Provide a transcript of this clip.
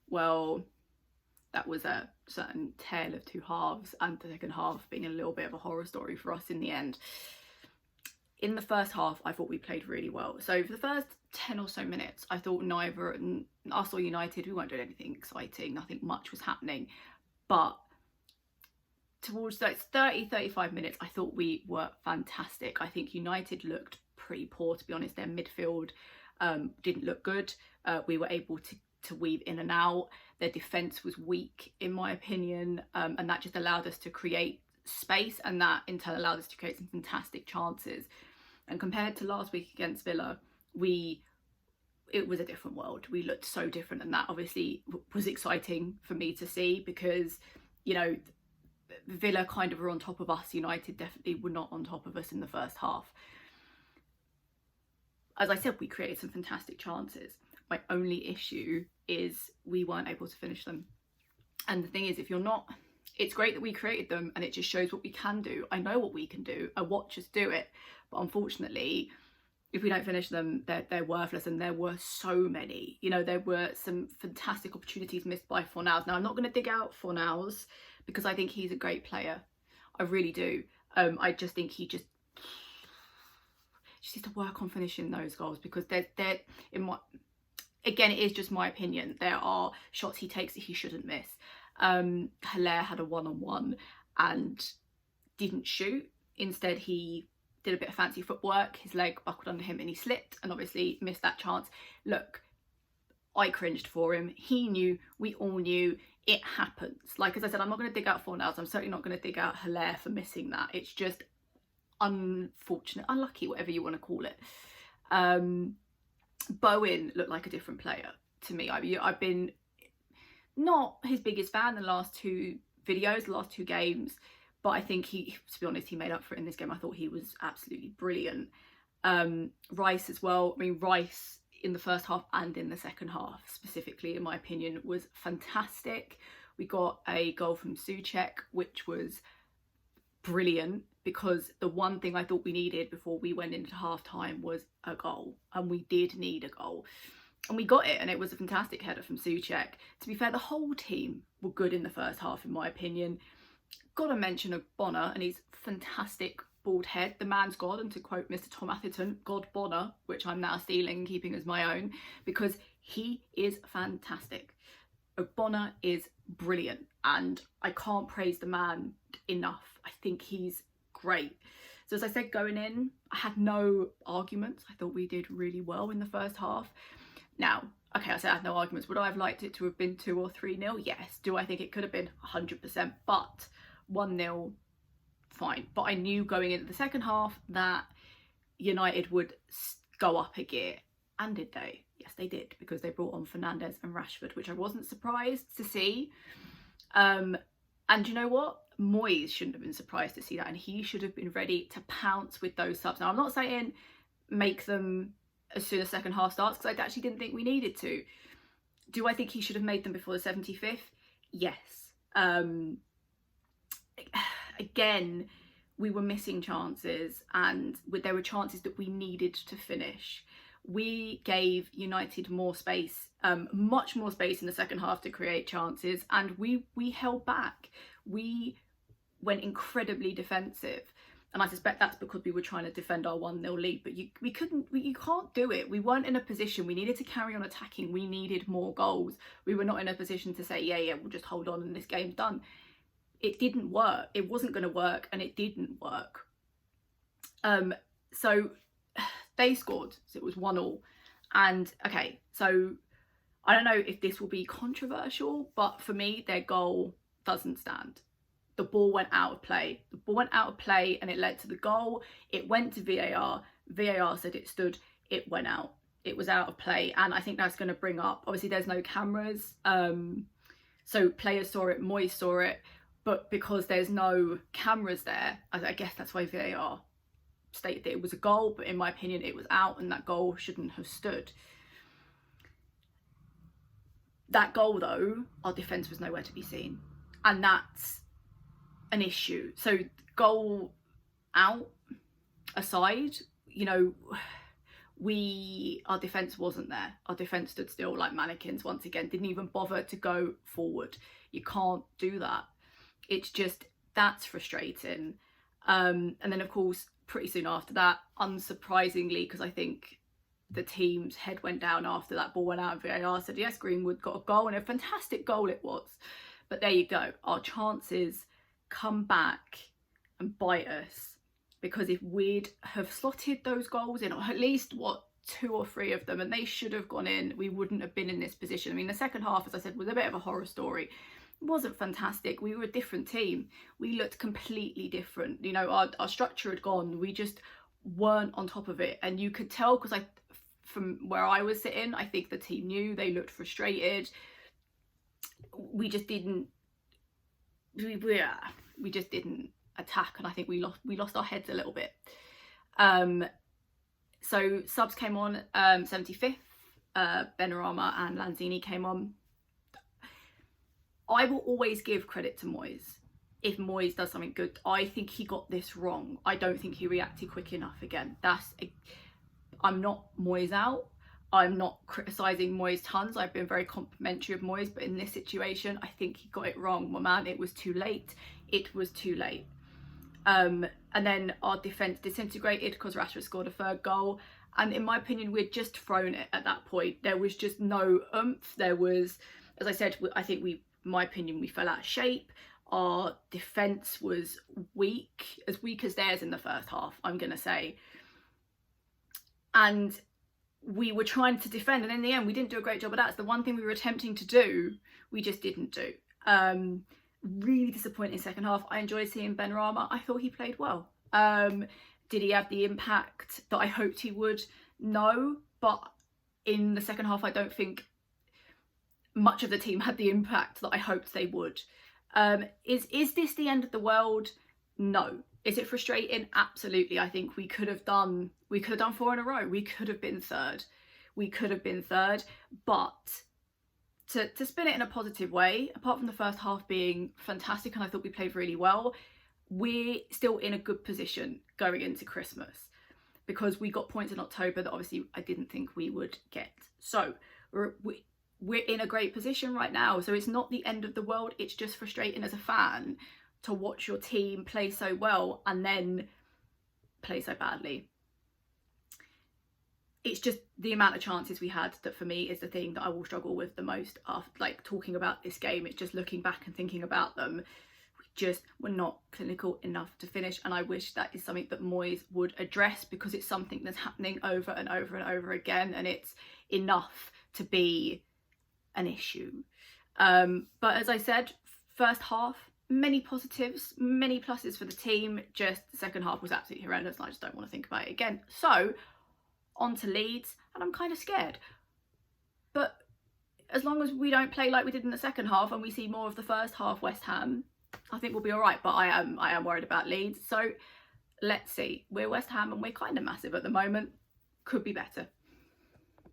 Well, that was a certain tale of two halves, and the second half being a little bit of a horror story for us in the end. In the first half, I thought we played really well. So for the first 10 or so minutes, I thought neither us or United, we weren't doing anything exciting, nothing much was happening. But towards those 30-35 minutes, I thought we were fantastic. I think United looked pretty poor, to be honest. Their midfield didn't look good. We were able to weave in and out. Their defence was weak, in my opinion, and that just allowed us to create space, and that in turn allowed us to create some fantastic chances. And compared to last week against Villa, it was a different world. We looked so different, and that obviously was exciting for me to see, because, you know, Villa kind of were on top of us. United definitely were not on top of us in the first half. As I said, we created some fantastic chances. My only issue is we weren't able to finish them. And the thing is, if you're not, it's great that we created them and it just shows what we can do. I know what we can do. I watch us do it. But unfortunately, if we don't finish them, they're worthless. And there were so many. You know, there were some fantastic opportunities missed by Fornals. Now, I'm not going to dig out Fornals because I think he's a great player. I really do. I just think he just needs to work on finishing those goals, because they're in my, again, it is just my opinion, there are shots he takes that he shouldn't miss. Hilaire had a one-on-one and didn't shoot. Instead, he did a bit of fancy footwork, his leg buckled under him and he slipped and obviously missed that chance. Look, I cringed for him. He knew, we all knew, it happens. Like, as I said, I'm not going to dig out Fornals. I'm certainly not going to dig out Hilaire for missing that. It's just unfortunate, unlucky, whatever you want to call it. Bowen looked like a different player to me. I've been not his biggest fan the last two videos, the last two games, but I think he, to be honest, he made up for it in this game. I thought he was absolutely brilliant. Rice as well. I mean, Rice in the first half and in the second half, specifically, in my opinion, was fantastic. We got a goal from Souček, which was brilliant, because the one thing I thought we needed before we went into half time was a goal, and we did need a goal, and we got it, and it was a fantastic header from Souček. To be fair, the whole team were good in the first half, in my opinion. Got a mention of Bonner and his fantastic bald head. The man's God, and to quote Mr. Tom Atherton, God Bonner, which I'm now stealing and keeping as my own, because he is fantastic. Bonner is brilliant, and I can't praise the man enough. I think he's great. So as I said going in, I had no arguments. I thought we did really well in the first half. Now, okay, I said I had no arguments. Would I have liked it to have been 2 or 3-0? Yes. Do I think it could have been 100%? But 1-0, fine. But I knew going into the second half that United would go up a gear. And did they? Yes, they did, because they brought on Fernandes and Rashford, which I wasn't surprised to see. And you know what? Moyes shouldn't have been surprised to see that, and he should have been ready to pounce with those subs. Now, I'm not saying make them as soon as second half starts, because I actually didn't think we needed to. Do I think he should have made them before the 75th? Yes. Again, we were missing chances, and there were chances that we needed to finish. We gave United more space, much more space in the second half to create chances, and we held back. We went incredibly defensive, and I suspect that's because we were trying to defend our 1-0 lead, but you can't do it. We weren't in a position. We needed to carry on attacking. We needed more goals. We were not in a position to say, yeah, we'll just hold on and this game's done. It didn't work. It wasn't going to work, and it didn't work. So they scored, so it was 1-1. And okay, so I don't know if this will be controversial, but for me, their goal doesn't stand. The ball went out of play. The ball went out of play, and it led to the goal. It went to VAR. VAR said it stood. It went out. It was out of play, and I think that's going to bring up, obviously there's no cameras, so players saw it, Moyes saw it, but because there's no cameras there, I guess that's why VAR stated that it was a goal, but in my opinion it was out, and that goal shouldn't have stood. That goal though, our defence was nowhere to be seen, and that's an issue. So goal out aside, you know, our defence wasn't there. Our defence stood still like mannequins once again, didn't even bother to go forward. You can't do that. It's just, that's frustrating. And then of course, pretty soon after that, unsurprisingly, because I think the team's head went down after that ball went out of VAR, said yes, Greenwood got a goal, and a fantastic goal it was. But there you go, our chances come back and bite us, because if we'd have slotted those goals in, or at least 2 or 3 of them, and they should have gone in, we wouldn't have been in this position. I mean, the second half, as I said, was a bit of a horror story. It wasn't fantastic. We were a different team. We looked completely different. You know, our structure had gone. We just weren't on top of it, and you could tell, because from where I was sitting, I think the team knew. They looked frustrated. We just didn't. We just didn't attack, and I think we lost our heads a little bit. So subs came on 75th. Benrahma and Lanzini came on. I will always give credit to Moyes. If Moyes does something good, I think he got this wrong. I don't think he reacted quick enough again. I'm not Moyes out. I'm not criticising Moyes tons. I've been very complimentary of Moyes, but in this situation, I think he got it wrong. My man, it was too late. It was too late. And then our defence disintegrated because Rashford scored a 3rd goal. And in my opinion, we'd just thrown it at that point. There was just no oomph. There was, as I said, I think in my opinion, we fell out of shape. Our defence was weak as theirs in the first half, I'm going to say. And we were trying to defend, and in the end, we didn't do a great job of that. It's the one thing we were attempting to do, we just didn't do. Really disappointing second half. I enjoyed seeing Benrahma. I thought he played well. Did he have the impact that I hoped he would? No, but in the second half, I don't think much of the team had the impact that I hoped they would. Is this the end of the world? No. Is it frustrating? Absolutely. I think we could have done 4 in a row. We could have been third. But to spin it in a positive way, apart from the first half being fantastic, and I thought we played really well, we're still in a good position going into Christmas, because we got points in October that obviously I didn't think we would get. So we're in a great position right now. So it's not the end of the world. It's just frustrating as a fan to watch your team play so well and then play so badly. It's just the amount of chances we had that for me is the thing that I will struggle with the most after, like, talking about this game. It's just looking back and thinking about them. We just were not clinical enough to finish, and I wish that is something that Moyes would address, because it's something that's happening over and over and over again, and it's enough to be an issue. But as I said, first half, many positives, many pluses for the team. Just the second half was absolutely horrendous, and I just don't want to think about it again. So on to Leeds, and I'm kind of scared. But as long as we don't play like we did in the second half and we see more of the first half West Ham, I think we'll be all right. But I am worried about Leeds. So let's see. We're West Ham and we're kind of massive at the moment. Could be better.